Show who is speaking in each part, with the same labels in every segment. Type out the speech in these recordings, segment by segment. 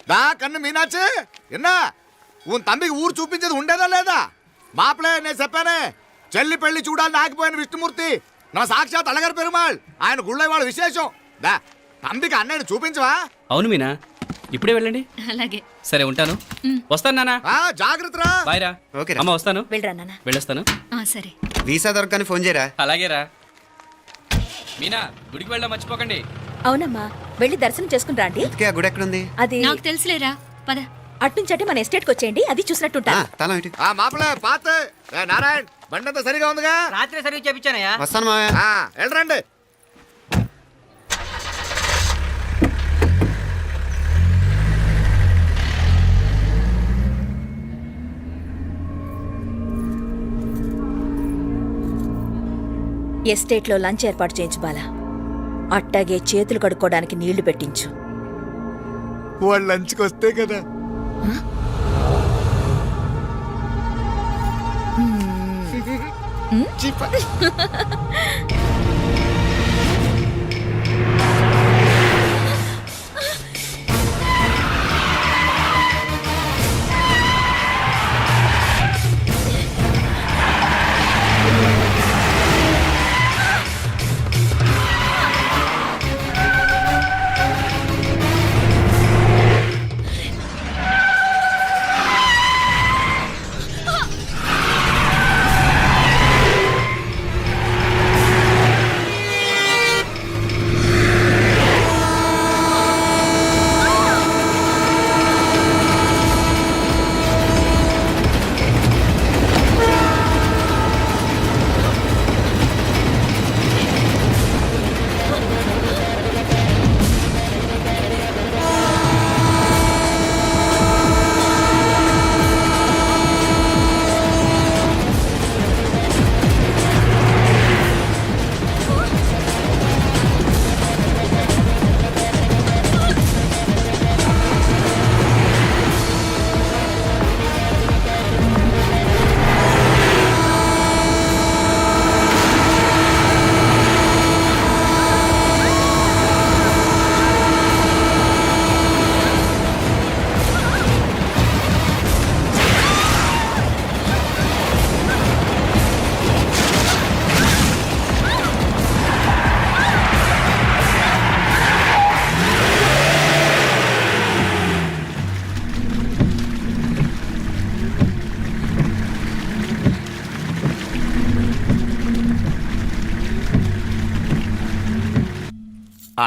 Speaker 1: దా కన్ను మీనాచి ఎన్నా ఉన్ తమ్మికి ఊరు చూపించేది ఉండేదా లేదా మాపలే నేను చెప్పానే చెల్లి పెళ్లి చూడాలని ఆగిపోయిన విష్ణుమూర్తి నా సాక్షాత్ అలగర్ పెరుమాళ్ ఆయన గుళ్ళో వాళ్ళ విశేషం దా తమ్మికి అన్నయ్యను చూపించవా?
Speaker 2: అవును మీనా, ఇప్పుడే వెళ్ళండి.
Speaker 3: అలాగే
Speaker 2: సరే ఉంటాను. వస్తాను నాన్న.
Speaker 1: జాగ్రత్తరా.
Speaker 2: బాయ్ రా.
Speaker 4: ఓకే
Speaker 2: అమ్మ వస్తాను.
Speaker 3: వెళ్ళరా నాన్న.
Speaker 2: వెళ్ళొస్తాను.
Speaker 3: సరే.
Speaker 4: వీసా దొరకని ఫోన్ చేయరా.
Speaker 2: అలాగే రా. మీనా, గుడికి వెళ్ళడం మర్చిపోకండి.
Speaker 3: అవునమ్మా, వెళ్ళి దర్శనం చేసుకుని రండి.
Speaker 4: ఆ గుడి ఎక్కడుంది?
Speaker 3: అది నాకు తెలుసులేరా, పద. అట్నుంచి మన ఎస్టేట్కి వచ్చేయండి, అది చూసినట్టుంటా.
Speaker 4: తల ఇటు.
Speaker 1: మాపలే పాత నారాయణ్ బండంతా సరిగా ఉందిగా?
Speaker 5: రాత్రి సర్వీస్ చేయించానయ్యా.
Speaker 4: వస్తాను మావయ్య.
Speaker 1: వెళ్ళరండి.
Speaker 3: ఎస్టేట్లో లంచ్ ఏర్పాటు చేయించు బాలా. అట్టాగే చేతులు కడుక్కోవడానికి నీళ్లు పెట్టించు.
Speaker 1: వాళ్ళు లంచ్కి వస్తే కదా.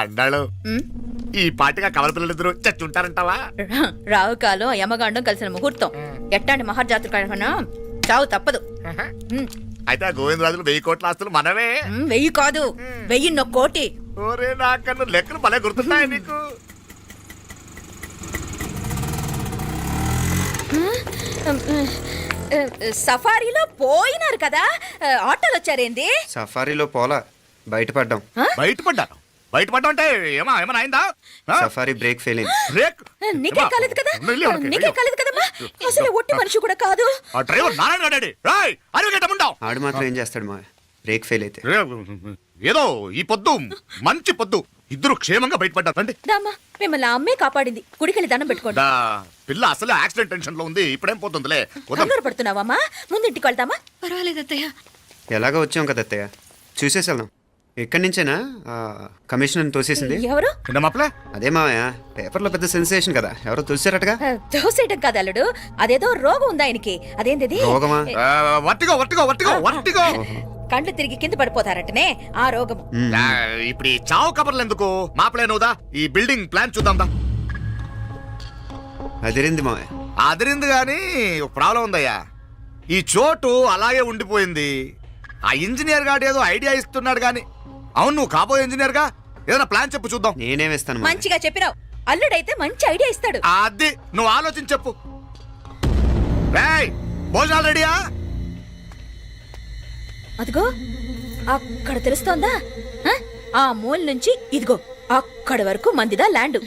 Speaker 1: అన్నాడు ఈ పాటిగా కవల పిల్లలిద్దరు చచ్చుంటారంటావా?
Speaker 3: రావు కాలం యమగాండం కలిసిన ముహూర్తం. ఎట్టాంటి మహర్జాతృ చావు తప్పదు.
Speaker 1: అయితే ఆ గోవిందరాజులు 1000 కోట్ల ఆస్తులు మనమే.
Speaker 3: 1000 కాదు, 1000 కోటి.
Speaker 1: ఓరే నాకన్నా లెక్కలు భలే గుర్తున్నాయి నీకు.
Speaker 3: సఫారీలో పోయినారు కదా, ఆటోలు వచ్చారేంది?
Speaker 4: సఫారీలో పోలా, బయటపడ్డాం.
Speaker 1: బయటపడ్డాను. బయటపడ్డా అంటే ఏమైనా అయిందా?
Speaker 4: సఫారీ బ్రేక్ ఫెయిల్ అయింది.
Speaker 1: బ్రేక్
Speaker 3: నీకే కాలేదు కదా, నీకే కాలేదు కదమ్మా. అసలు ఒట్టి మనిషి కూడా కాదు.
Speaker 1: ఆ డ్రైవర్ నారాయణ గాడి
Speaker 4: ఆడు మాత్రం ఏం చేస్తాడు మా బ్రేక్ ఫెయిల్ అయితే.
Speaker 1: ఏదో ఈ పొద్దు మంచి పొద్దు ఇద్దరు క్షేమంగా బయటపడ్డారండి.
Speaker 3: దామా, మిమ్మల్ని అమ్మే కాపాడింది. గుడికెళ్ళి దండం పెట్టుకోండి.
Speaker 1: పిల్ల అసలు యాక్సిడెంట్ టెన్షన్ లో ఉంది, ఇప్పుడేం పోతుందిలే.
Speaker 3: కంగారు పడుతున్నావమ్మా? ముందు ఇంటికి వెళ్తామా? పర్వాలేదు అత్తయ్య.
Speaker 4: ఎలాగో వచ్చాం కదా అత్తయ్య, చూసేసి వెళ్దాం. ఎక్కడి నుంచేనా కమిషనర్ తోసేసింది?
Speaker 3: ఎవరు?
Speaker 4: అదే మావయ్య, పేపర్లో పెద్ద సెన్సేషన్ కదా, ఎవరో తోసేరటగా.
Speaker 3: తోసేయటం కాదు అల్లుడు, అదేదో రోగం ఉందా ఆయనకి. అదేంటిది?
Speaker 4: రోగమా?
Speaker 3: కండ్లు తిరిగి కింద పడిపోతారటనే ఆ రోగం.
Speaker 1: ఇప్పుడు ఈ చావు కబర్లు ఎందుకు? మాపలేనుదా ఈ బిల్డింగ్ ప్లాన్ చూద్దాం.
Speaker 4: అదిరింది మావయ్య.
Speaker 1: అదిరింది గాని ఒక ప్రాబ్లం ఉందయ్యా. ఈ చోటు అలాగే ఉండిపోయింది. ఆ ఇంజనీర్ గాడు ఏదో ఐడియా ఇస్తున్నాడు గాని. అవును, నువ్వు కాబోయే ఇంజనీర్ గా ఏదైనా ప్లాన్ చెప్పు చూద్దాం.
Speaker 4: నేనేమిస్తాను?
Speaker 3: మంచిగా చెప్పినావు. అల్లుడైతే మంచి ఐడియా ఇస్తాడు.
Speaker 1: అది నువ్వు ఆలోచించి చెప్పు. భోజనాలు రెడీయా?
Speaker 3: అదిగో అక్కడ తెలుస్తోందా? ఆ మూల నుంచి ఇదిగో అక్కడ వరకు మందిదా ల్యాండ్.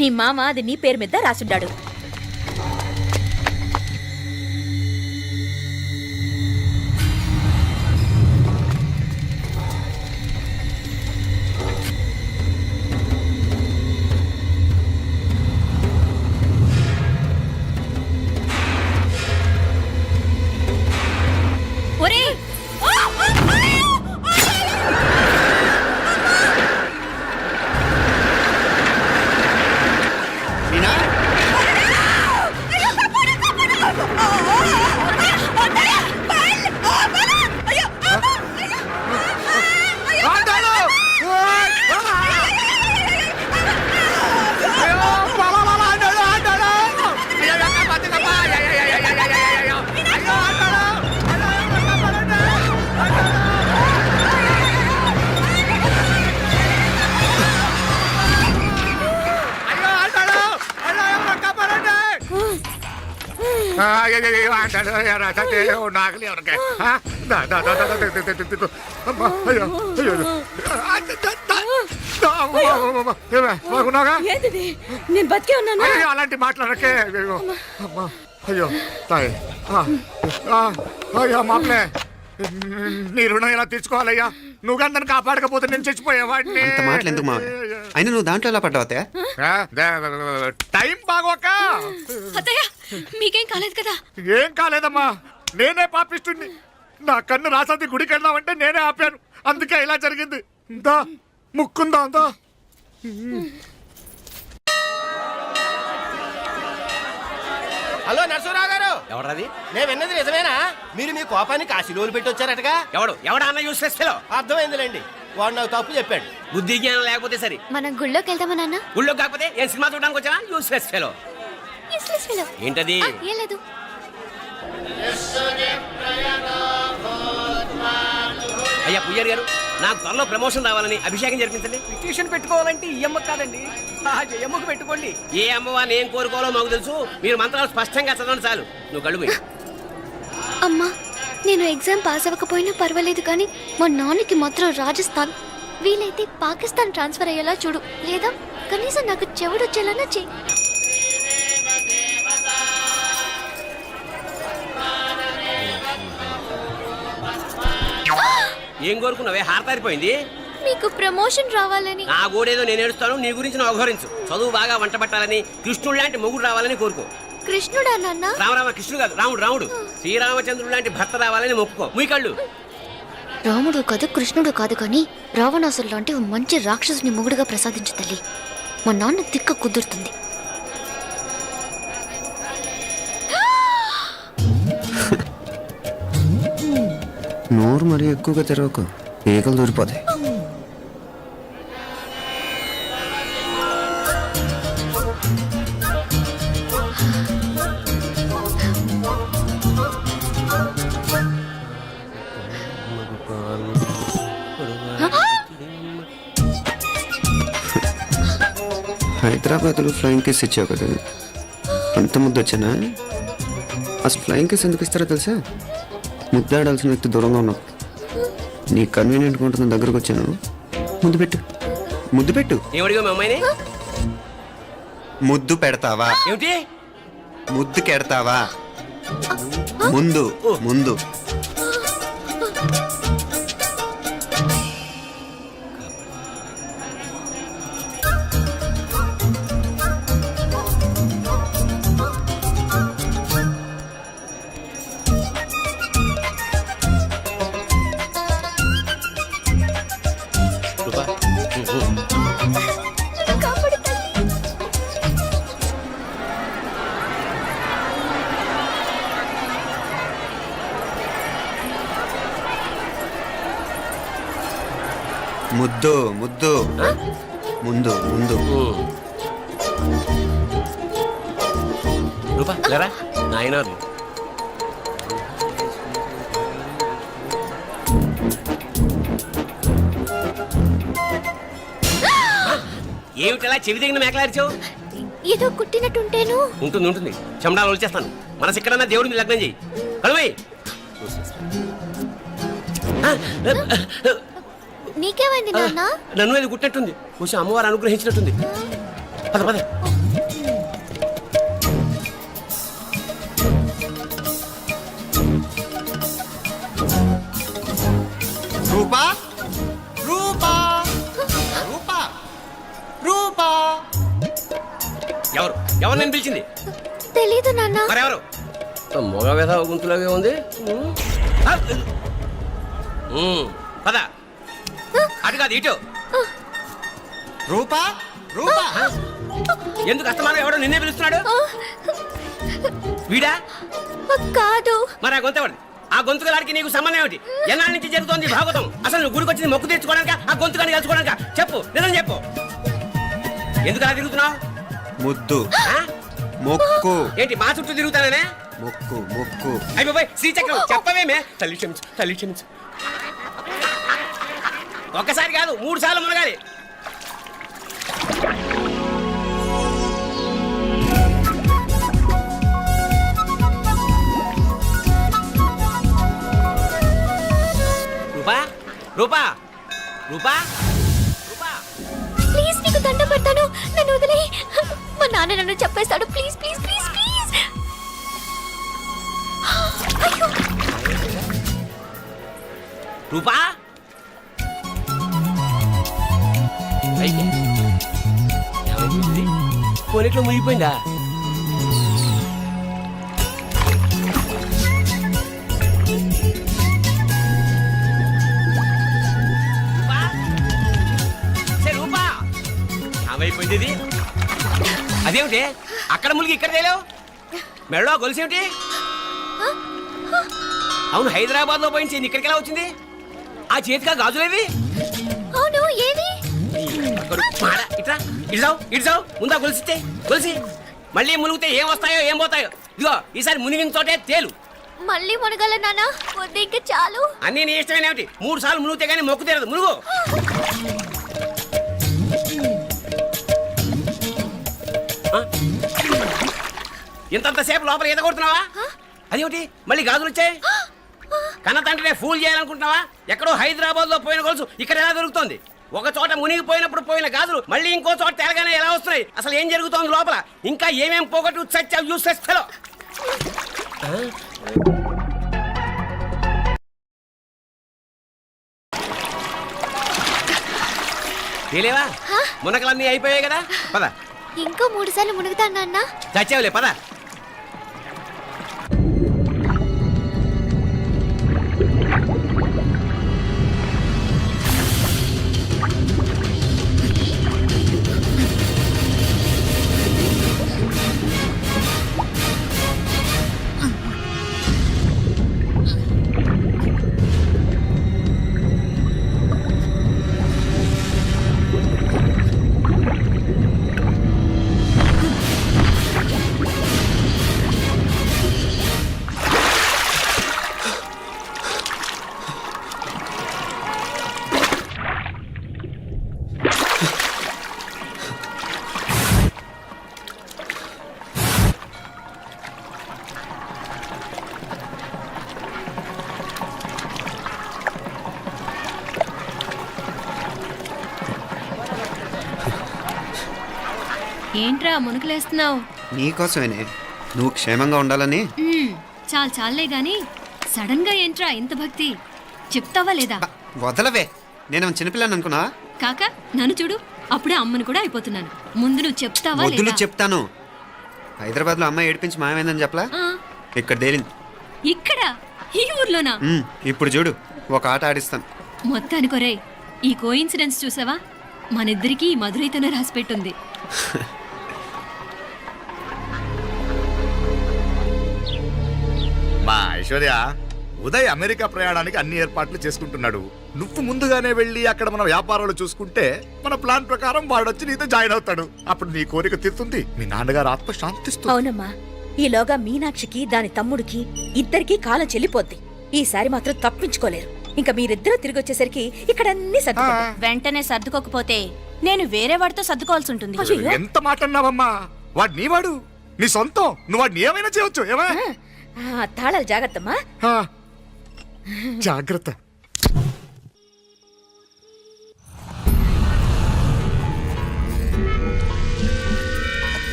Speaker 3: నీ మామ అది నీ పేరు మీద రాసుండాడు.
Speaker 1: నాగలి ఎవరికే బాగున్నాగా
Speaker 3: ఏంటిది నేను బతికే ఉన్నాను
Speaker 1: అలాంటి మాట్లాడకే అయ్యో అమ్మా అయ్యో తాయి అయ్యో మామలే నీ రుణం ఎలా తీర్చుకోవాలయ్యా నువ్వు అందరిని కాపాడకపోతే నేను చచ్చిపోయేవాడిని
Speaker 4: అంత మాటలు ఎందుకు మావయ్య అయినా నువ్వు దాంట్లో ఎలా పడ్డావు అత్తయ్య
Speaker 1: టైం బాగోక
Speaker 5: అత్తయ్య మీకేం కాలేదు కదా?
Speaker 1: ఏం కాలేదమ్మా నేనే పాపిస్తుంది నా కన్ను రాసాది గుడికి వెళ్దామంటే నేనే ఆపాను అందుకే ఇలా జరిగింది దా ముక్కుందా అందా
Speaker 6: హలో నరసరావు గారు,
Speaker 2: ఎవడది?
Speaker 6: నేను విన్నది నిజమేనా? మీరు మీ కోపాన్ని కాశీలోలు పెట్టి వచ్చారటగా?
Speaker 2: ఎవడా అన్న యూస్లెస్ ఫెలో?
Speaker 6: అర్థమైందిలేండి, వాడు నాకు తప్పు చెప్పాడు.
Speaker 2: బుద్ధి జ్ఞానం లేకపోతే సరే.
Speaker 5: మనం గుళ్ళోకి వెళ్దామా నాన్న?
Speaker 2: ఊళ్ళో కాకపోతే ఏం సినిమా చూడడానికి వచ్చావా? Useless fellow.
Speaker 5: Useless fellow.
Speaker 2: ఏంటది?
Speaker 5: ఏం లేదు.
Speaker 2: అయ్యా పుయ్యర్ గారు, నాకు త్వరలో ప్రమోషన్ రావాలని అభిషేకం జరిపించండి.
Speaker 7: పిటిషన్ పెట్టుకోవాలంటే ఈ అమ్మ కాదండి, ఆ జయమ్మకు పెట్టుకోండి.
Speaker 2: ఏ అమ్మవారిని ఏం కోరుకోవాలో మాకు తెలుసు. మీరు మంత్రాలు స్పష్టంగా చదవండి చాలు. నువ్వు కళ్ళు మూయి.
Speaker 5: అమ్మా, నేను ఎగ్జామ్ పాస్ అవ్వకపోయినా పర్వాలేదు కానీ మా నాన్నకి మాత్రం రాజస్థాన్ వీలైతే పాకిస్తాన్ ట్రాన్స్ఫర్ అయ్యేలా చూడు, లేదా కనీసం నాకు చెవుడు వచ్చేలానా చెయ్యి.
Speaker 2: ఏం కోరుకున్నావే? హారతారిపోయింది.
Speaker 5: మీకు ప్రమోషన్ రావాలని.
Speaker 2: నా గోడేదో నేను ఏడుస్తాను, నీ గురించి నువ్వు అవహరించు. చదువు బాగా వంట పట్టాలని, కృష్ణుడు లాంటి మొగుడు రావాలని కోరుకో.
Speaker 5: కృష్ణుడా నాన్న?
Speaker 2: రామరామ కృష్ణుడు కాదు, రాముడు రాముడు. శ్రీరామచంద్రుడు లాంటి భర్త రావాలని మొక్కుకో. ముయ్యి కళ్ళు.
Speaker 5: రాముడు కాదు కృష్ణుడు కాదు కానీ రావణాసురు లాంటి ఓ మంచి రాక్షసుని మొగుడుగా ప్రసాదించు తల్లి. మా నాన్న తిక్క కుదురుతుంది.
Speaker 4: నోరు మరీ ఎక్కువగా తెరవకు, ఈకలు దూరిపోతాయి. హైదరాబాద్లో ఫ్లయింగ్ కేస్ ఇచ్చావు కదా, అంత ముద్దు వచ్చానా? అసలు ఫ్లయింగ్ కేస్ ఎందుకు ఇస్తారో తెలుసా? ముద్దాడాల్సిన వ్యక్తి దూరంగా ఉన్నావు. నీ కన్వీనియంట్గా ఉంటుంది దగ్గరకు వచ్చాను. ముద్దు పెట్టు, ముద్దు పెట్టు.
Speaker 2: ఏమడిగా మీ అమ్మాయిని?
Speaker 4: ముద్దు పెడతావా?
Speaker 2: ఏమిటి?
Speaker 4: ముద్దు కెడతావా? ముందు ముందు. ముద్దు ముద్దు. ముందు ముందు.
Speaker 2: రూపా లేరా నాయనారు. ఏమిటలా చెవి దగ్గర మేకలారిచావు?
Speaker 5: ఏదో కుట్టినట్టుంటేను.
Speaker 2: ఉంటుంది ఉంటుంది, చెమడాలు వచ్చేస్తాను. మనసు ఎక్కడన్నా దేవుడిని లగ్నం చేయి. కలువై.
Speaker 5: నీకేమైంది నాన్న?
Speaker 2: నన్ను ఇది గుట్టినట్టుంది, కొంచెం అమ్మవారు అనుగ్రహించినట్టుంది. పద పద.
Speaker 6: రూపా రూపా రూపా రూపా.
Speaker 2: ఎవరు ఎవరు నేను పిలిచింది?
Speaker 5: తెలీదు నాన్న.
Speaker 2: మరెవరు? మొగ వ్యధ గుంతులాగే ఉంది. పద. అటు కాదు ఇటు.
Speaker 6: రూపా రూపా.
Speaker 2: ఎందుకు అస్తమానం ఎవడో నిన్నే పిలుస్తున్నాడు? వీడా?
Speaker 5: కాదు.
Speaker 2: మరి ఆ గొంతు ఆ గొంతుకలాడికి నీకు సంబంధం ఏమిటి? ఎన్నాళ్ళ నుంచి జరుగుతోంది భాగవతం? అసలు నువ్వు గుడికి వచ్చింది మొక్కు తీర్చుకోవడానిక, ఆ గొంతుకాన్ని కలుసుకోవడానిక? చెప్పు, నిజం చెప్పు. ఎందుకు అలా తిరుగుతున్నావు?
Speaker 4: ముద్దు మొక్కు.
Speaker 2: ఏంటి మా చుట్టూ తిరుగుతానే?
Speaker 4: మొక్కు మొక్కు.
Speaker 2: అయిపోయి శ్రీచక్రం చెప్పవేమే? తల్లి క్షమించు, తల్లి క్షమించు. ఒక్కసారి కాదు 3 సార్లు మునగాలి. రూపా రూపా రూపా
Speaker 5: ప్లీజ్ నీకు దండం పెడతాను, నన్ను వదిలే. మా నాన్న నన్ను చెప్పేస్తాడు. Please please please please. అయ్యో,
Speaker 2: రూపా పోనీట్లో మునిగిపోయిందా? రూపా? సే రూపా ఏమైపోయింది ఇది? అదేమిటి అక్కడ మునిగి ఇక్కడ తేలేవు? మెడలో గొలుసేమిటి? అవును, హైదరాబాద్ లో పోయించింది, ఇక్కడికి ఎలా వచ్చింది? ఆ చేతిగా గాజులేవి?
Speaker 5: అవును ఏవి?
Speaker 2: ఇట్రా ఇడ్సావు ఇడ్సావు, ముందా గొలిసితే గొలిసి మళ్ళీ మునిగితే ఏం వస్తాయో ఏం పోతాయో. ఇదిగో ఈసారి మునిగిన చోటే తేలు.
Speaker 5: మళ్ళీ మునగల నాన్న, వద్దు ఇంకా చాలు.
Speaker 2: అన్నీ నీ ఇష్టమైన ఏమిటి? 3 సార్లు మునిగితే కానీ మొక్కు తీరదు. మునుగు. ఇంతంతసేపు లోపల ఈత కొడుతున్నావా? అదేమిటి మళ్ళీ గాజులు వచ్చాయి? కన్న తండ్రినే ఫూల్ చేయాలనుకుంటున్నావా? ఎక్కడో హైదరాబాద్ లో పోయిన గొలుసు ఇక్కడ ఎలా దొరుకుతుంది? ఒక చోట మునిగిపోయినప్పుడు పోయిన గాజులు మళ్ళీ ఇంకో చోట తేలగానే ఎలా వస్తున్నాయి? అసలు ఏం జరుగుతోంది లోపల? ఇంకా ఏమేం పోగొట్టు చచ్చావు యూస్లెస్ ఫెలో. తెలియవా? మునకలన్నీ అయిపోయాయి కదా, పద.
Speaker 5: ఇంకో 3 సార్లు మునుగుతాను నాన్న.
Speaker 2: చచ్చావులే, పద.
Speaker 8: ఏంట్రా మునుకులేస్తున్నావు?
Speaker 4: నీకోసమేనే, నువ్వు క్షేమంగా ఉండాలని.
Speaker 8: చాలే గాని సడన్ గా ఏంట్రా ఇంత భక్తి? చెప్తావా లేదా?
Speaker 4: వదలవే, నేను చిన్నపిల్లని అనుకున్నావా?
Speaker 8: కాక నన్ను చూడు, అప్పుడే అమ్మను కూడా అయిపోతున్నాను. ముందు నువ్వు చెప్తావా
Speaker 4: వదులు,
Speaker 8: లేదా?
Speaker 4: చెప్తాను. హైదరాబాద్ లో అమ్మాయి ఏడిపించి మాయమైందని చెప్పలా?
Speaker 8: ఆ,
Speaker 4: ఇక్కడ తేలింది.
Speaker 8: ఇక్కడ ఈ ఊర్లోనా?
Speaker 4: ఇప్పుడు చూడు, ఒక ఆట ఆడిస్తాను.
Speaker 8: మొత్తానికి ఒరేయ్, ఈ కోయిన్సిడెన్స్ చూసావా? మనిద్దరికీ ఈ మధురైతోనే రాసిపెట్టుంది.
Speaker 1: మా ఐశ్వర్య, ఉదయ్ అమెరికా ప్రయాణానికి అన్ని ఏర్పాట్లు చేసుకుంటున్నాడు. నువ్వు ముందుగానే వెళ్ళి అక్కడ మన వ్యాపారాలు చూసుకుంటే మన ప్లాన్ ప్రకారం వాడొచ్చి నీతో జాయిన్ అవుతాడు. అప్పుడు నీ కోరిక తీరుతుంది, మీ నాన్నగారు ఆత్మ శాంతిస్తుంది.
Speaker 3: అవునమ్మా, ఈలోగా మీనాక్షికి దాని తమ్ముడికి ఇద్దరికీ కాలం చెల్లిపోద్ది. ఈసారి మాత్రం తప్పించుకోలేరు. ఇంకా మీరిద్దరూ తిరిగి వచ్చేసరికి ఇక్కడ అన్ని సర్దుకుంటాయి.
Speaker 9: వెంటనే సర్దుకోకపోతే నేను వేరే వాడితో సర్దుకోవాల్సి ఉంటుంది.
Speaker 1: ఎంత మాట అన్నావమ్మా? వాడు నీ వాడు, నీ సొంతం. నువ్వు వాడిని ఏమైనా చేయొచ్చు. ఏమా
Speaker 3: తాళాలు జాగ్రత్తమ్మా.
Speaker 1: జాగ్రత్త.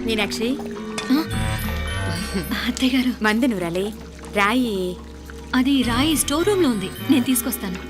Speaker 9: మీనాక్షి,
Speaker 8: అత్తయ్య గారు,
Speaker 9: మందు నూరాలి, రాయి.
Speaker 8: అది రాయి స్టోర్ రూమ్ లో ఉంది, నేను తీసుకొస్తాను.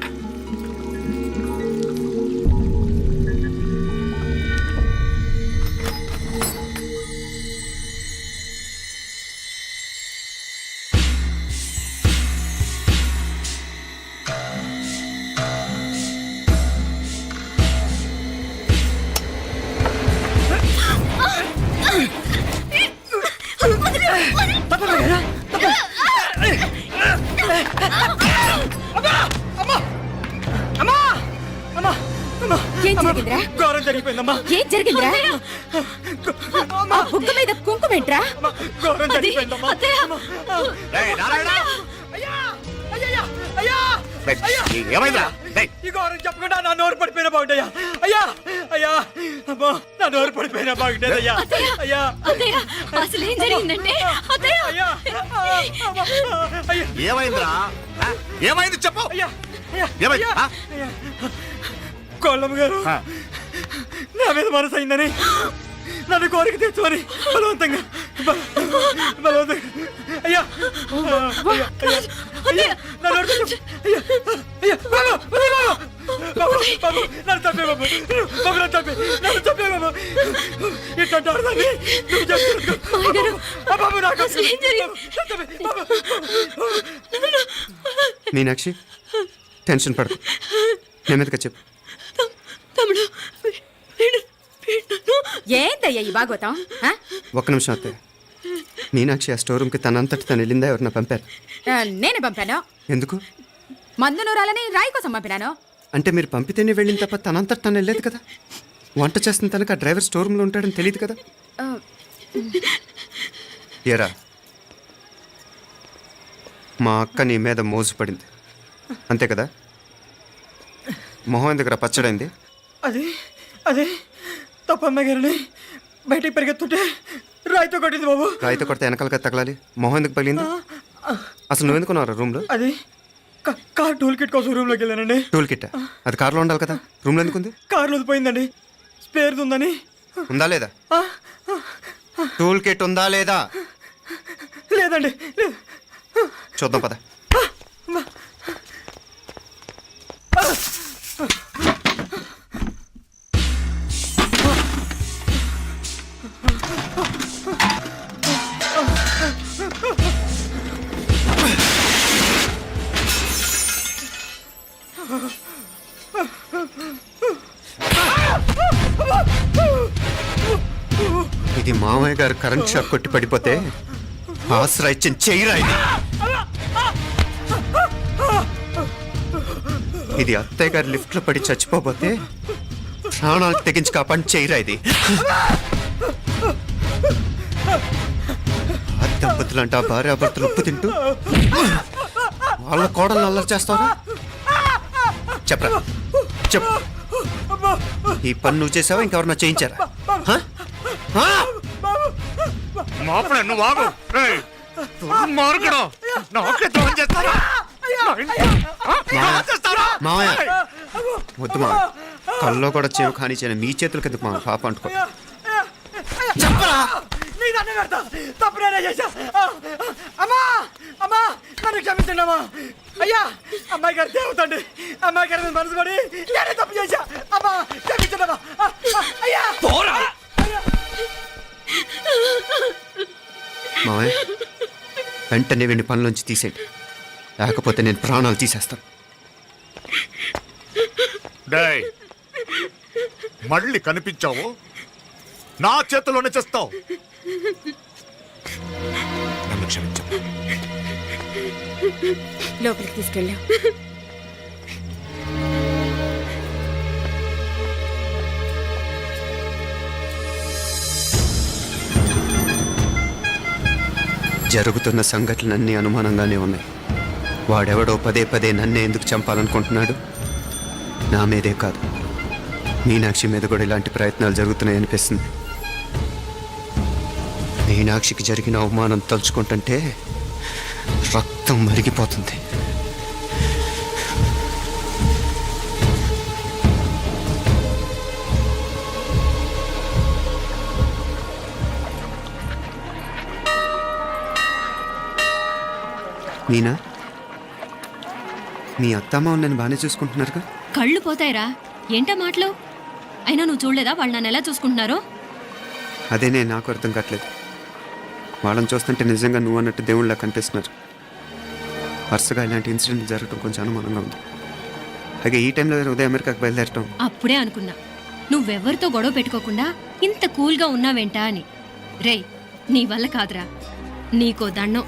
Speaker 3: ఏం జరిగిందిరా?
Speaker 6: ఘోరం జరిగిపోయిందమ్మా.
Speaker 3: ఏం జరిగిందిరా? ఆ బుగ్గ మీద కుంకుమేంట్రా?
Speaker 6: ఘోరం జరిగిపోయిందమ్మా.
Speaker 1: ఏమైందా?
Speaker 6: ఈ ఘోరం చెప్పకుండా నా నోరు పడిపోయిన బాగుంటాయా? అయ్యా
Speaker 7: అయ్యా అమ్మో నా నోరు పడిపోయినా బాగుండేదయ్యా అయ్యా
Speaker 8: అత్తయ్య అసలు ఏం జరిగిందంటే అత్తయ్య
Speaker 7: అయ్యా అయ్యా
Speaker 1: ఏమైందిరా ఆ? ఏమైంది చెప్పు
Speaker 7: అయ్యా అయ్యా
Speaker 1: ఏమైంది ఆ?
Speaker 7: కోళ్ళమ్మ గారు నా మీద మనసు అయిందని నన్ను కోరిక తెచ్చుకొని బలవంతంగా బలవంతంగా అయ్యా అయ్యా అయ్యా నా నోరు తెచ్చు. అయ్యా అయ్యా బాబు బాబు బాబు నన్ను చంపే బాబు బాబు నన్ను చంపే బాబు ఇట్లాంటి ఆడదాన్ని నువ్వు చెప్తున్నావు బాబు నాకు
Speaker 4: మీనాక్షి టెన్షన్ పడకు నెమ్మదిగా చెప్పు.
Speaker 8: తమ్ముడు
Speaker 3: ఏందయ్యా ఈ బాగోతాం ఆ?
Speaker 4: ఒక్క నిమిషం అత్తయ్య. మీనాక్షి ఆ స్టోర్ రూమ్కి తనంతటి తను వెళ్ళిందా ఎవరన్నా పంపారు?
Speaker 3: నేనే పంపాను.
Speaker 4: ఎందుకు?
Speaker 3: మందు నూరాలని రాయి కోసం పంపినాను.
Speaker 4: అంటే మీరు పంపితేనే వెళ్ళిన తప్ప తనంతటి తను వెళ్ళలేదు కదా. వంట చేస్తున్న తనకు ఆ డ్రైవర్ స్టోర్ రూమ్లో ఉంటాడని తెలియదు కదా. ఏరా మా అక్క నీ మీద మోజుపడింది అంతే కదా. మొహం ఎందుకురా పచ్చడైంది?
Speaker 7: అది అది తప్పమ్మ గారిని బయటికి పరిగెత్తుంటే రాయితో కొట్టింది బాబు.
Speaker 4: రాయితో కొడితే వెనకాలగా తగలాలి. మొహం ఎందుకు పగిలింది? అసలు నువ్వు ఎందుకున్నారా రూమ్లో?
Speaker 7: అది కార్ టూల్ కిట్ కోసం రూమ్లోకి వెళ్ళానండి.
Speaker 4: టూల్ కిట్ అది కార్లో ఉండాలి కదా. రూమ్లో ఎందుకు ఉంది?
Speaker 7: కార్లో పోయిందండి. స్పేర్ ఉందని.
Speaker 4: ఉందా లేదా? టూల్ కిట్ ఉందా లేదా?
Speaker 7: లేదండి లేదు.
Speaker 4: చూద్దాం పద. ఇది మామయ్య గారు కరెంట్ షాక్ కొట్టి పడిపోతే ఆసరా ఇచ్చిన చెయ్యిరా ఇది. ఇది అత్తయ్య గారు లిఫ్ట్లో పడి చచ్చిపోతే ప్రాణాలు తెగించి కాపాడి చెయ్యిరా ఇది. ఆ దంపతులంట భార్యాభర్తలు ఉప్పు తింటూ వాళ్ళ కోడలు అల్లరి చేస్తారా? చెప్పరా చెప్పు. ఈ పని నువ్వు చేసావా ఇంకెవరన్నా చేయించారా?
Speaker 1: మాపడే నువ్వు ఆగు. రేయ్, దుర్మార్గుడు. నాకే ద్రోహం చేస్తారా?
Speaker 4: మావయ్య వద్దు మా కల్లో కూడా చేవు కానీ చేయను. మీ చేతుల కింద మా పాప అంటుకో.
Speaker 7: చెప్పరా నీ దండ పెడతా. తప్పు నేనే చేశా. అమ్మా అమ్మా నన్ను క్షమించండి అమ్మా. అయ్యా అమ్మాయి గారు దేవతండి. అమ్మాయి గారి మీద మనసు పడి నేనే తప్పు చేశా. అమ్మా క్షమించండి అమ్మా. అయ్యా
Speaker 4: మావయ్య వెంటనే వెండి పనులోంచి తీసేయండి, లేకపోతే నేను ప్రాణాలు తీసేస్తాను.
Speaker 1: డేయ్, మళ్ళీ కనిపించావు నా చేతిలోనే చేస్తావు. నన్ను క్షమించు.
Speaker 3: లోపలికి తీసుకెళ్ళాం.
Speaker 4: జరుగుతున్న సంఘటనలన్నీ అనుమానంగానే ఉన్నాయి. వాడెవడో పదే పదే నన్నే ఎందుకు చంపాలనుకుంటున్నాడు? నా మీదే కాదు, మీనాక్షి మీద కూడా ఇలాంటి ప్రయత్నాలు జరుగుతున్నాయి అనిపిస్తుంది. మీనాక్షికి జరిగిన అవమానం తలుచుకుంటుంటే రక్తం మరిగిపోతుంది. మీనా, మీ అత్తమ్మ నన్ను బాగానే చూసుకుంటున్నారుగా?
Speaker 8: కళ్ళు పోతాయిరా, ఏంటా మాటలు? అయినా నువ్వు చూడలేదా వాళ్ళు నన్ను ఎలా చూసుకుంటున్నారో?
Speaker 4: అదేనే నాకు అర్థం కావట్లేదు. వాళ్ళని చూస్తుంటే నిజంగా నువ్వు అన్నట్టు దేవుళ్ళ కనిపిస్తున్నారు. వరుసగా ఇలాంటి ఇన్సిడెంట్ జరగడం కొంచెం అనుమానంగా ఉంది. అలాగే ఈ టైంలో ఉదయం అమెరికాకు బయలుదేరటం.
Speaker 8: అప్పుడే అనుకున్నా నువ్వెవరితో గొడవ పెట్టుకోకుండా ఇంత కూల్గా ఉన్నావేంటా అని. రేయ్, నీ వల్ల కాదురా. నీకో దండం,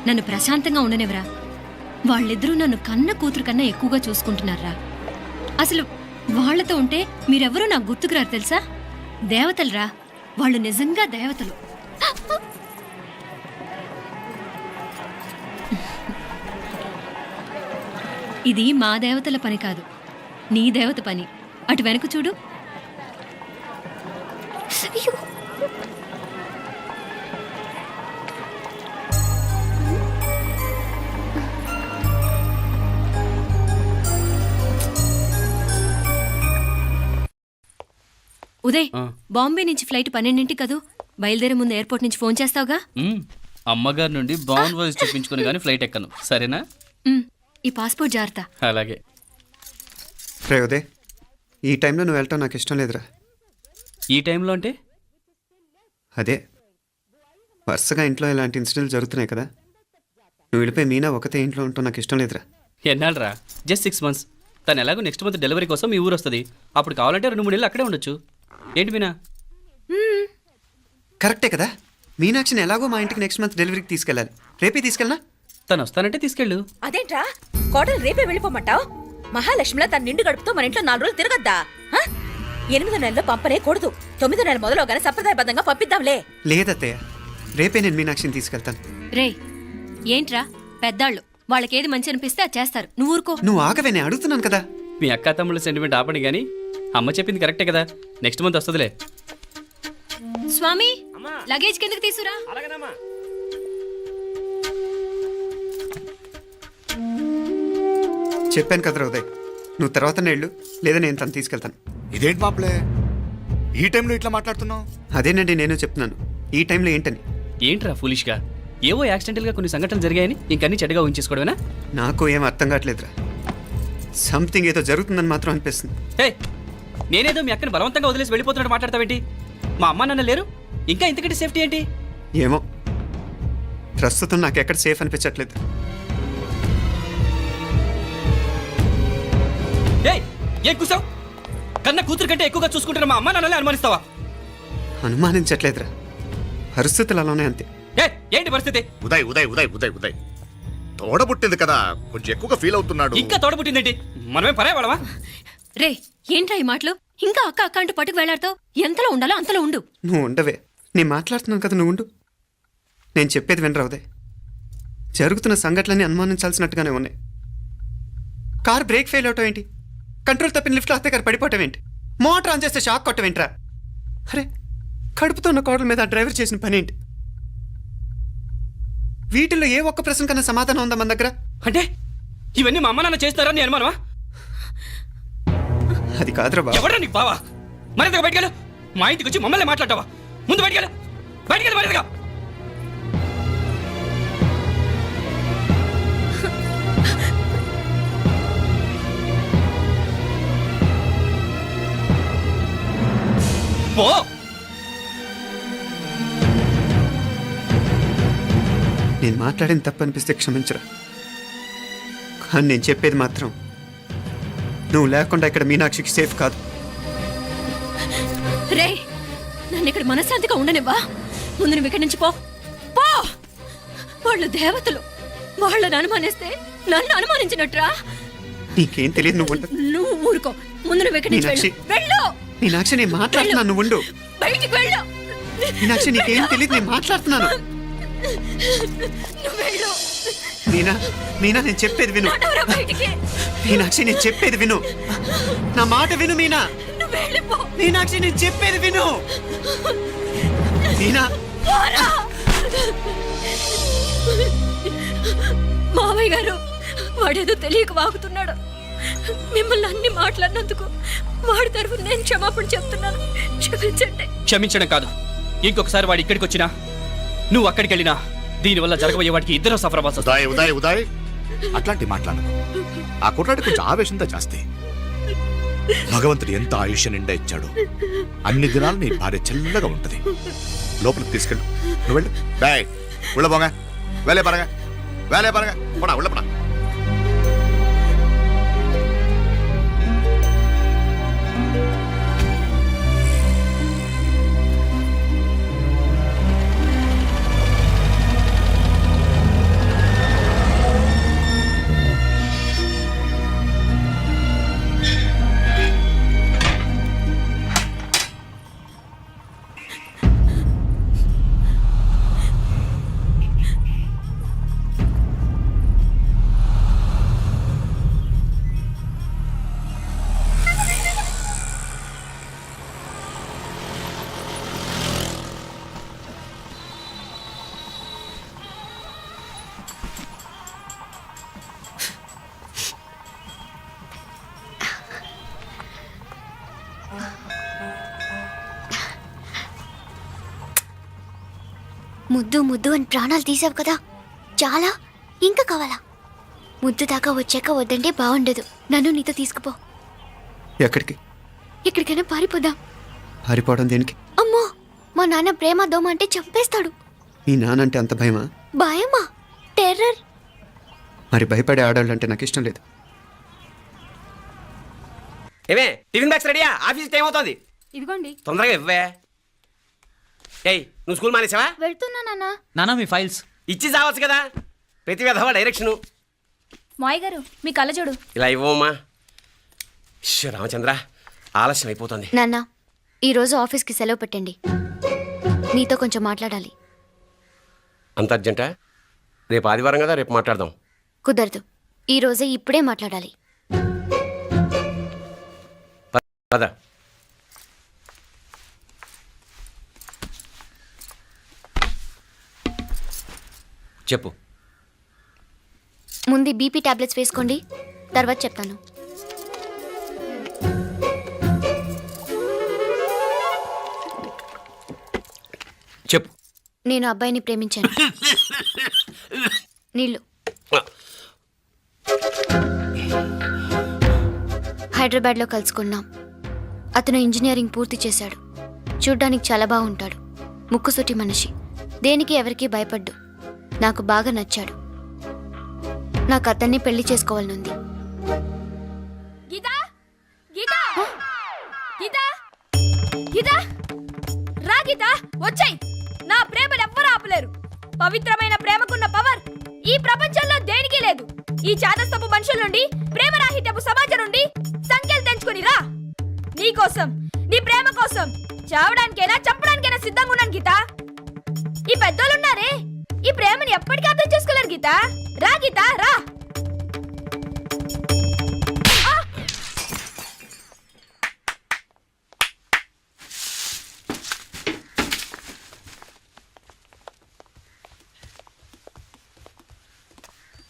Speaker 8: నన్ను ప్రశాంతంగా ఉండనివరా. వాళ్ళిద్దరూ నన్ను కన్న కూతురు కన్నా ఎక్కువగా చూసుకుంటున్నారా. అసలు వాళ్లతో ఉంటే మీరెవరూ నాకు గుర్తుకురారు తెలుసా? దేవతలురా, వాళ్ళు నిజంగా దేవతలు. ఇది మా దేవతల పని కాదు, నీ దేవత పని. అటు వెనక చూడు. ఉదయ్ బాంబే నుంచి ఫ్లైట్ 12 కదూ బయలుదేరే ముందు ఎయిర్పోర్ట్ నుంచి ఫోన్ చేస్తావుగా
Speaker 10: అమ్మగారి నుండి బాన్ వాయిస్ చూపించుకుని కానీ ఫ్లైట్ ఎక్కను సరేనా?
Speaker 8: ఈ పాస్పోర్ట్ జాగ్రత్త.
Speaker 10: అలాగే.
Speaker 4: రే ఉదయ్, ఈ టైంలో నువ్వు వెళ్ళటం నాకు ఇష్టం లేదురా.
Speaker 10: ఈ టైంలో అంటే?
Speaker 4: అదే వరుసగా ఇంట్లో ఇలాంటి ఇన్సిడెంట్లు జరుగుతున్నాయి కదా, నువ్వు వెళ్ళిపోయి మీనా ఒకతే ఇంట్లో ఉంటావు నాకు ఇష్టం లేదురా.
Speaker 10: ఎన్నాళ్ళరా? Just 6 months. తను ఎలాగో నెక్స్ట్ మంత్ డెలివరీ కోసం మీ ఊరు వస్తుంది. అప్పుడు కావాలంటే 2-3 నెలలు అక్కడే ఉండొచ్చు. ఏంటి మీనా?
Speaker 4: కరెక్టే కదా, మీనాక్షిని ఎలాగో మా ఇంటికి నెక్స్ట్ మంత్ డెలివరీకి తీసుకెళ్ళాలి. రేపే తీసుకెళ్ళనా?
Speaker 10: తను వస్తానంటే తీసుకెళ్ళు.
Speaker 3: అదేంట్రా కోడలు రేపే వెళ్ళిపోమంటావు? మహాలక్ష్మిలా తన నిండు గడుపుతో మన ఇంట్లో 4 రోజులు తిరగద్దా? 8వ నెలలో పంపనే కూడదు. 9వ నెల మొదలుగానే సంప్రదాయబద్ధంగా పంపిద్దాంలే.
Speaker 4: లేదత్తయ్య, రేపే నేను మీనాక్షిని తీసుకెళ్తాను.
Speaker 8: రే ఏంట్రా పెద్దాళ్ళు, వాళ్ళకేది మంచి అనిపిస్తే అది చేస్తారు. నువ్వు ఊరుకో.
Speaker 4: నువ్వు ఆగవే, నేను అడుగుతున్నాను కదా.
Speaker 10: మీ అక్క తమ్ముళ్ళ సెంటిమెంట్ ఆపండి కానీ అమ్మ చెప్పింది కరెక్టే కదా, నెక్స్ట్ మంత్ వస్తుందిలే.
Speaker 8: స్వామి లగేజ్ కిందకి తీసురా.
Speaker 2: అలాగేనమ్మా.
Speaker 4: చెప్పాను కదరా ఉదయ్, నువ్వు తర్వాత నేళ్ళు లేదా నేను తను తీసుకెళ్తాను.
Speaker 1: ఇదేంటి మాప్లే ఈ టైంలో ఇట్లా మాట్లాడుతున్నావు?
Speaker 4: అదేనండి నేను చెప్తున్నాను, ఈ టైంలో ఏంటని.
Speaker 10: ఏంట్రా ఫులిష్గా? ఏవో యాక్సిడెంటల్గా కొన్ని సంఘటనలు జరిగాయని ఇంకన్నీ చెడ్డగా ఉంచేసుకోవడమేనా?
Speaker 4: నాకు ఏం అర్థం కావట్లేదురా, సంథింగ్ ఏదో జరుగుతుందని మాత్రం అనిపిస్తుంది.
Speaker 10: హే, నేనేదో మీ అక్కని బలవంతంగా వదిలేసి వెళ్ళిపోతున్నట్టు మాట్లాడతావేంటి? మా అమ్మ నాన్న లేరు, ఇంకా ఇంతకంటే సేఫ్టీ ఏంటి?
Speaker 4: ఏమో, ప్రస్తుతం నాకు ఎక్కడ సేఫ్ అనిపించట్లేదు.
Speaker 10: ఏయ్, ఏం కూసావు? కన్న కూతురు కంటే ఎక్కువగా చూసుకుంటున్న మా అమ్మ నాన్నలే అనుమానిస్తావా?
Speaker 4: అనుమానించట్లేదురా, పరిస్థితులు అలానే అంతే.
Speaker 10: ఏంటి పరిస్థితి?
Speaker 1: ఉదయ్ ఉదయ్ ఉదయ్ ఉదయ్ ఉదయ్ తోడబుట్టింది కదా, కొంచెం ఎక్కువగా ఫీల్ అవుతున్నాడు.
Speaker 10: ఇంకా తోడబుట్టిందేంటి? మనమే పరాయవాడవా?
Speaker 8: రే ఏంట్రా ఈ మాటలు? ఇంకా అక్క అక్క అంటూ పట్టుకు వెళ్లాడుతావు. ఎంతలో ఉండాలో అంతలో ఉండు.
Speaker 4: నువ్వు ఉండవే, నేను మాట్లాడుతున్నాను కదా, నువ్వు ఉండు. నేను చెప్పేది వినరా ఉదయ్, జరుగుతున్న సంఘటనలన్నీ అనుమానించాల్సినట్టుగానే ఉన్నాయి. కార్ బ్రేక్ ఫెయిల్ అవటం ఏంటి? కంట్రోల్ తప్పిన లిఫ్ట్లో అత్తే గారు పడిపోవటం ఏంటి? మోటార్ ఆన్ చేస్తే షాక్ కొట్టం ఏంట్రా? అరే, కడుపుతో ఉన్న కోడల మీద ఆ డ్రైవర్ చేసిన పని ఏంటి? వీటిల్లో ఏ ఒక్క ప్రశ్న కన్నా సమాధానం ఉందా మన దగ్గర?
Speaker 10: అంటే ఇవన్నీ మా అమ్మ నాన్న చేస్తారా నీ అనుమానమా?
Speaker 4: అది కాదురా బాబు.
Speaker 10: ఎవరా నీకు బావా? మరింతగా బయటకెళ్ళు. మా ఇంటికి వచ్చి మమ్మల్ని మాట్లాడతావా? ముందు బయటకెళ్ళు, బయటకెళ్ళు మరింతగా. పో.
Speaker 4: నేను మాట్లాడిన తప్పు అనిపిస్తే క్షమించరా, కానీ నేను చెప్పేది మాత్రం నువ్వు లేకుండా ఇక్కడ మీనాక్షికి సేఫ్ కాదు.
Speaker 8: రే నన్ను ఇక్కడ మనశ్శాంతిగా ఉండనివ్వా. ముందు నువ్వు ఇక్కడి నుంచి పో. పో. వాళ్ళు దేవతలు, వాళ్ళని అనుమానిస్తే నన్ను అనుమానించినట్రా.
Speaker 4: నీకేం తెలియదు, నువ్వు ఉండు.
Speaker 8: నువ్వు ఊరుకో. ముందు నువ్వు ఇక్కడి నుంచి వెళ్ళు. వెళ్ళు.
Speaker 4: మీనాక్షి, నేను మాట్లాడుతున్నాను, నువ్వు ఉండు.
Speaker 8: బయటికి వెళ్ళు.
Speaker 4: మీనాక్షి, నీకేం తెలియదు, నేను మాట్లాడుతున్నాను.
Speaker 8: నువ్వు వెళ్ళు.
Speaker 4: మీనా, మీనా నేను చెప్పేది విను.
Speaker 8: నడవరా బయటికి.
Speaker 4: మీనాక్షి, నేను చెప్పేది విను, నా మాట విను. మీనా,
Speaker 8: నువ్వు వెళ్ళిపో.
Speaker 4: మీనాక్షి, నేను చెప్పేది విను. మీనా,
Speaker 8: పోరా. మావయ్య గారు, వాడేదో తెలియక వాగుతున్నాడు. మిమ్మల్ని అన్ని మాట్లాడినందుకు వాడి తరఫున నేను క్షమాపణ చెప్తున్నాను. క్షమించండి.
Speaker 10: క్షమించడం కాదు, ఇంకొకసారి వాడు ఇక్కడికి వచ్చినా నువ్వు అక్కడికి వెళ్ళినా దీనివల్ల జరగబోయే వాడికి ఇద్దరు సఫర్ అవ్వాల్సి వస్తుంది.
Speaker 1: ఉదయ్ ఉదయ్ ఉదయ్ అట్లాంటి మాట్లాడను. ఆ కుట్రాడి కొంచెం ఆవేశంతో జాస్తి. భగవంతుడు ఎంత ఆయుష్య నిండా ఇచ్చాడు, అన్ని దినాలు నీ భార్య చల్లగా ఉంటది. లోపలికి తీసుకెళ్ళు, నువ్వు వెళ్ళు. బాయ్ ఉళ్ళ పోగా, వేలే పరగా, వేలే పరగా, పోడా ఉళ్ళ పడా.
Speaker 5: ముద్దు ముద్దు అని ప్రాణాలు తీసావు కదా, చాలా ఇంకా కావాలా? ముద్దు దాకా వచ్చాక వద్దంటే బాగుండదు. నన్ను నీతో తీసుకుపో.
Speaker 4: ఎక్కడికి?
Speaker 5: ఎక్కడికైనా పారిపోదాం.
Speaker 4: పారిపోవడం దేనికి?
Speaker 5: అమ్మో, మా నాన్న ప్రేమ దోమ అంటే చంపేస్తాడు.
Speaker 4: మీ నానంటే అంత భయమా?
Speaker 5: భయమా? టెర్రర్.
Speaker 4: మరి భయపడే ఆడాలంటే అంటే నాకు ఇష్టం లేదు.
Speaker 2: ఏమే టిఫిన్ బ్యాగ్స్ రెడీయా? ఆఫీస్ టైం అవుతుంది.
Speaker 9: ఇదిగోండి.
Speaker 2: తొందరగా ఇవ్వే. ఏయ్ నువ్వు స్కూల్ మానేసావా?
Speaker 5: వెళ్తున్నా నాన్న.
Speaker 10: నానా మీ ఫైల్స్.
Speaker 2: ఇచ్చి చావచ్చు కదా. ప్రతి విధవా డైరెక్షను.
Speaker 9: మాయ్ గారు మీ కళ్ళజోడు.
Speaker 2: ఇలా ఇవ్వమ్మా. రామచంద్ర ఆలస్యం అయిపోతుంది.
Speaker 5: నాన్న, ఈరోజు ఆఫీస్కి సెలవు పెట్టండి. నీతో కొంచెం మాట్లాడాలి.
Speaker 2: అంత అర్జెంటా? రేపు ఆదివారం కదా, రేపు మాట్లాడదాం.
Speaker 5: కుదరదు, ఈరోజే ఇప్పుడే మాట్లాడాలి.
Speaker 2: పద. చెప్పు.
Speaker 5: ముందు బీపీ టాబ్లెట్స్ వేసుకోండి, తర్వాత చెప్తాను.
Speaker 2: చెప్పు.
Speaker 5: నేను అబ్బాయిని ప్రేమించాను. నీళ్ళు. హైదరాబాద్లో కలుసుకున్నాం. అతను ఇంజనీరింగ్ పూర్తి చేశాడు. చూడ్డానికి చాలా బాగుంటాడు. ముక్కుసూటి మనిషి. దేనికి ఎవరికీ భయపడ్డు. నాకు బాగా నచ్చాడు. నాకు అతన్ని పెళ్లి చేసుకోవాలనుంది.
Speaker 3: గీతా గీతా గీతా గీతా రా గీతా, వచ్చాయి. నా ప్రేమను ఎవ్వరూ ఆపలేరు. పవిత్రమైన ప్రేమకున్న పవర్ ఈ ప్రపంచంలో దేనికి లేదు. ఈ చాదస్తపు మనుషుల నుండి, ప్రేమరాహిత్యపు సమాజం నుండి సంఖ్యలు తెంచుకుని రా. నీ కోసం, నీ ప్రేమ కోసం చావడానికైనా చంపడానికైనా సిద్ధంగా ఉన్నాను గీతా. ఈ పెద్దోళ్ళున్నారే, ఈ ప్రేమని ఎప్పటికీ అర్థం చేసుకోలేరు గీతా. రా గీతా రా.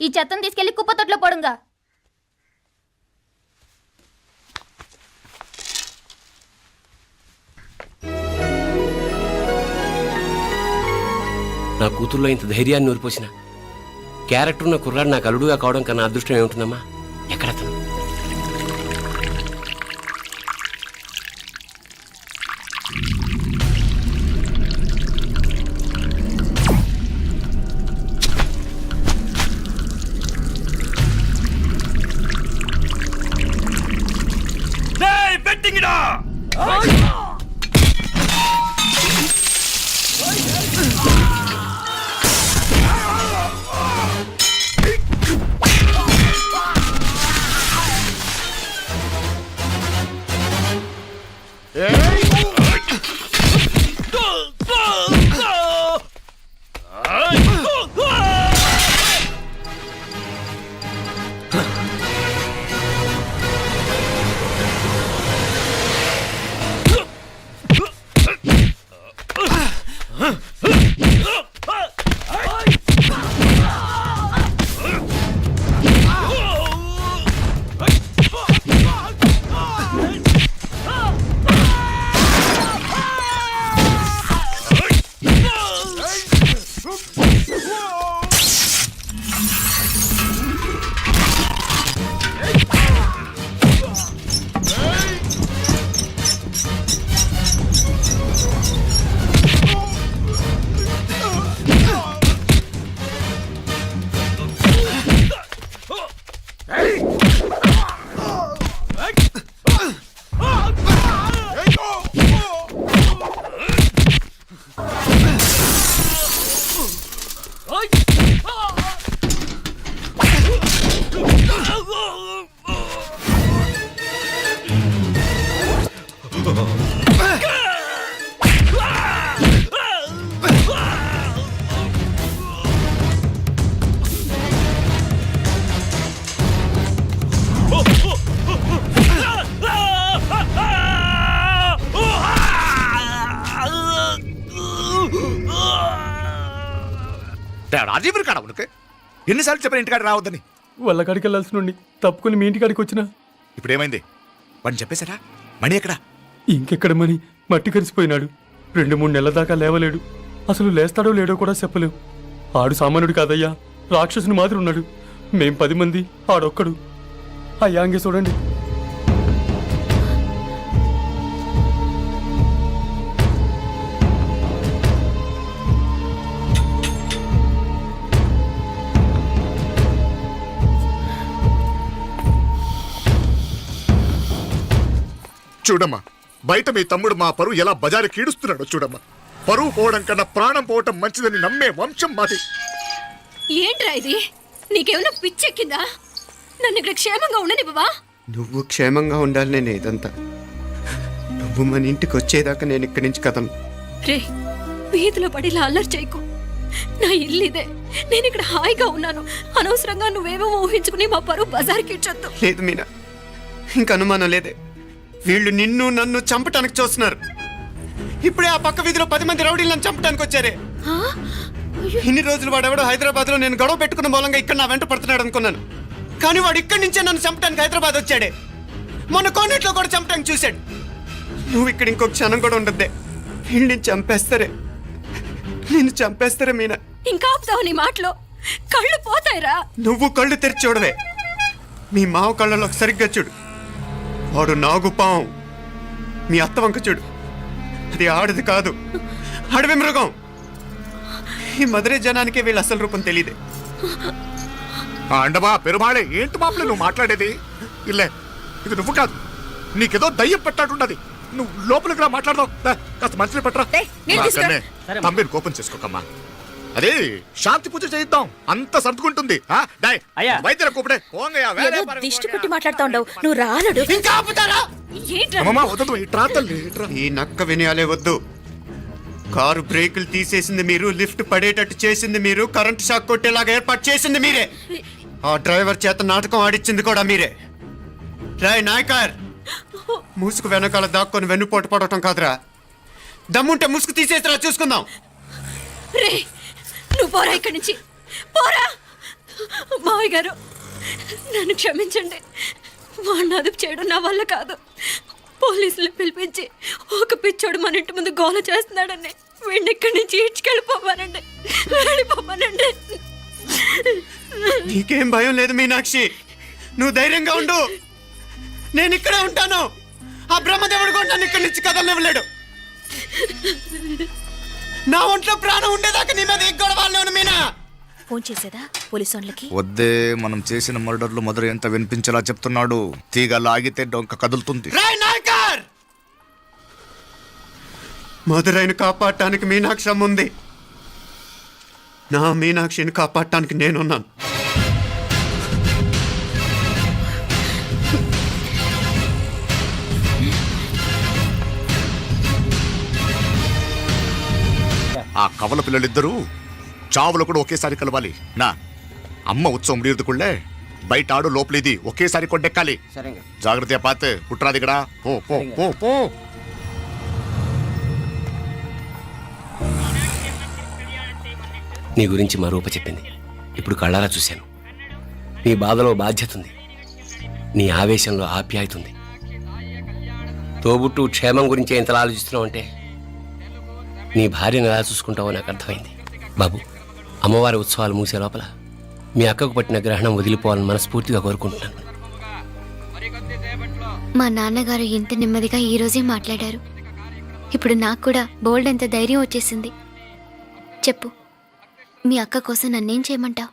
Speaker 5: ఈ చెత్తను తీసుకెళ్లి కుప్పతొట్లో పోడుగా.
Speaker 2: నా కూతుర్లో ఇంత ధైర్యాన్ని నూరిపోసిన క్యారెక్టర్ ఉన్న కుర్రాడు నాకు అల్లుడుగా కావడం కన్నా అదృష్టం ఏముంటుందమ్మా? ఎక్కడతను?
Speaker 1: రాజీవ్ కాడ ఉనకు ఎన్నిసార్లు చెప్పిన ఇంటికాడ రావద్దని.
Speaker 7: వాళ్ళ కాడికి వెళ్ళాల్సి నుండి తప్పుకొని మీ ఇంటికాడికి వచ్చినా.
Speaker 1: ఇప్పుడు ఏమైంది? వాడిని చెప్పేశారా? మణి ఎక్కడా?
Speaker 7: ఇంకెక్కడ మని మట్టి కరిసిపోయినాడు. 2-3 నెలల దాకా లేవలేడు. అసలు లేస్తాడో లేడో కూడా చెప్పలేం. ఆడు సామాన్యుడు కాదయ్యా, రాక్షసుని మాదిరి ఉన్నాడు. మేం 10 మంది, ఆడొక్కడు. అయ్యా అంగే చూడండి.
Speaker 1: చూడమ్మా, బయట మీ తమ్ముడు మా పరువు ఎలా బజారు కీడుస్తున్నాడో చూడమ్మా. పరువు పోవడం కన్నా ప్రాణం పోవటం మంచిదని నమ్మే వంశం మాది.
Speaker 8: ఏంట్రా ఇది? నీకేమైనా పిచ్చెక్కిందా? నన్ను ఇక్కడ క్షేమంగా ఉండనివ్వవా?
Speaker 4: నువ్వు క్షేమంగా ఉండాలి. నేను ఇదంతా నువ్వు మన ఇంటికి వచ్చేదాకా నేను ఇక్కడి నుంచి కదను.
Speaker 8: రే, వీధిలో పడి ఇలా అల్లరి చేయకు. నా ఇల్లు ఇదే, నేను ఇక్కడ హాయిగా ఉన్నాను. అనవసరంగా నువ్వేమో ఊహించుకుని మా పరువు బజార్కి ఇచ్చొద్దు.
Speaker 4: లేదు మీనా, ఇంక అనుమానం లేదే. వీళ్ళు నిన్ను నన్ను చంపటానికి చూస్తున్నారు. ఇప్పుడే ఆ పక్క వీధిలో 10 మంది రౌడీలు నన్ను చంపటానికి వచ్చారే. ఇన్ని రోజులు వాడెవడో హైదరాబాద్ లో నేను గొడవ పెట్టుకున్న మూలంగా ఇక్కడ నా వెంట పడుతున్నాడు అనుకున్నాను. కానీ వాడు ఇక్కడి నుంచే నన్ను చంపటానికి హైదరాబాద్ వచ్చాడే. మొన్న కోనేట్లో కూడా చంపటానికి చూశాడు. నువ్వు ఇక్కడ ఇంకో క్షణం కూడా ఉండద్దే. వీళ్ళని చంపేస్తారే, నేను చంపేస్తారే మీనా.
Speaker 8: ఇంకా ఆపుతావు నీ మాటలో? కళ్ళు పోతాయిరా.
Speaker 4: నువ్వు కళ్ళు తెరిచి చూడవే. మీ మావ కళ్ళలో సరిగ్గా చూడు. వాడు నాగుపాం. మీ అత్త వంక చూడు, అది ఆడది కాదు, అడవి మృగం. ఈ మధుரை జనానికి వీళ్ళ అసలు రూపం తెలియదే.
Speaker 1: అండమా పెరుమాళే, ఏంటి మాపలే నువ్వు మాట్లాడేది? ఇల్లే, ఇది నువ్వు కాదు, నీకేదో దయ్యం పట్టాడున్నది. నువ్వు లోపలికి రా, మాట్లాడదాం. కాస్త మంచిని పట్టరా. తమ్మిని కోపం చేసుకోకమ్మా. అదే శాంతి పూజ చేయిద్దాం, అంత సర్దుకుంటుంది. వైద్యుల కూపడే
Speaker 9: దిష్టి పెట్టి మాట్లాడుతా ఉండవు. నువ్వు రానడు.
Speaker 4: ఇంకా ఆపుతారా? ఈ నక్క వినయాలే వద్దు. కారు బ్రేకులు తీసేసింది మీరు, లిఫ్ట్ పడేటట్టు చేసింది మీరు, కరెంట్ షాక్ కొట్టేలాగా ఏర్పాటు చేసింది మీరే. ఆ డ్రైవర్ చేత నాటకం ఆడిచ్చింది కూడా మీరే. రాయ్ నాయకర్, ముసుగు వెనకాల దాక్కొని వెన్నుపోటు పడటం కాదురా. దమ్ముంటే ముసుగు తీసేసిరా, చూసుకుందాం.
Speaker 8: రే, నువ్వు పోరా ఇక్కడి నుంచి, పోరా. మావయ్య గారు, నన్ను క్షమించండి. వాడిని అదుపు చేయడం నా వల్ల కాదు. పోలీసులు పిలిపించి ఒక పిచ్చోడు మన ఇంటి ముందు గోల చేస్తున్నాడని వీడిని ఇక్కడి నుంచి ఈడ్చుకెళ్ళిపోవానండి, వెళ్ళిపోవానండి.
Speaker 4: నీకేం భయం లేదు మీనాక్షి, నువ్వు ధైర్యంగా ఉండు. నేను ఇక్కడే ఉంటాను. ఆ బ్రహ్మదేవుడు కూడా నన్ను ఇక్కడి నుంచి కదలనివ్వలేడు. నా ఒంట్లో ప్రాణం ఉండేదాకా నీ మీద గొడవలు. మీనా
Speaker 9: ఫోన్ చేసేదా పోలీసు వాళ్ళకి?
Speaker 1: వద్దే, మనం చేసిన మర్డర్లు మధుర ఎంత వినిపించేలా చెప్తున్నాడు. తీగ లాగితే డొంక కదులుతుంది.
Speaker 4: మధురైని కాపాడటానికి మీనాక్షి అమ్మ ఉంది. నా మీనాక్షిని కాపాడటానికి నేనున్నాను.
Speaker 1: ఆ కవల పిల్లలిద్దరూ చావులు కూడా ఒకేసారి కలవాలి. నా అమ్మ ఉత్సవం ముడియదుకుళ్ళే, బయట ఆడు లోపలిది ఒకేసారి కొట్టెక్కాలి. జాగ్రత్త పాత్ కుట్రాది ఇక్కడ. పో పో పో పో.
Speaker 2: నీ గురించి మా రూప చెప్పింది, ఇప్పుడు కళ్ళారా చూశాను. నీ బాధలో బాధ్యత ఉంది, నీ ఆవేశంలో ఆప్యాయత ఉంది. తోబుట్టు క్షేమం గురించి ఎంతలా ఆలోచిస్తున్నావు అంటే నీ భార్యను ఎలా చూసుకుంటావో నాకు అర్థమైంది. బాబు, అమ్మవారి ఉత్సవాలు మూసే లోపల మీ అక్కకు పట్టిన గ్రహణం వదిలిపోవాలని మనస్ఫూర్తిగా కోరుకుంటున్నాను.
Speaker 5: మా నాన్నగారు ఇంత నెమ్మదిగా ఈరోజే మాట్లాడారు. ఇప్పుడు నాకు కూడా బోల్డ్ ఎంత ధైర్యం వచ్చేసింది. చెప్పు, మీ అక్క కోసం నన్నేం చేయమంటావు?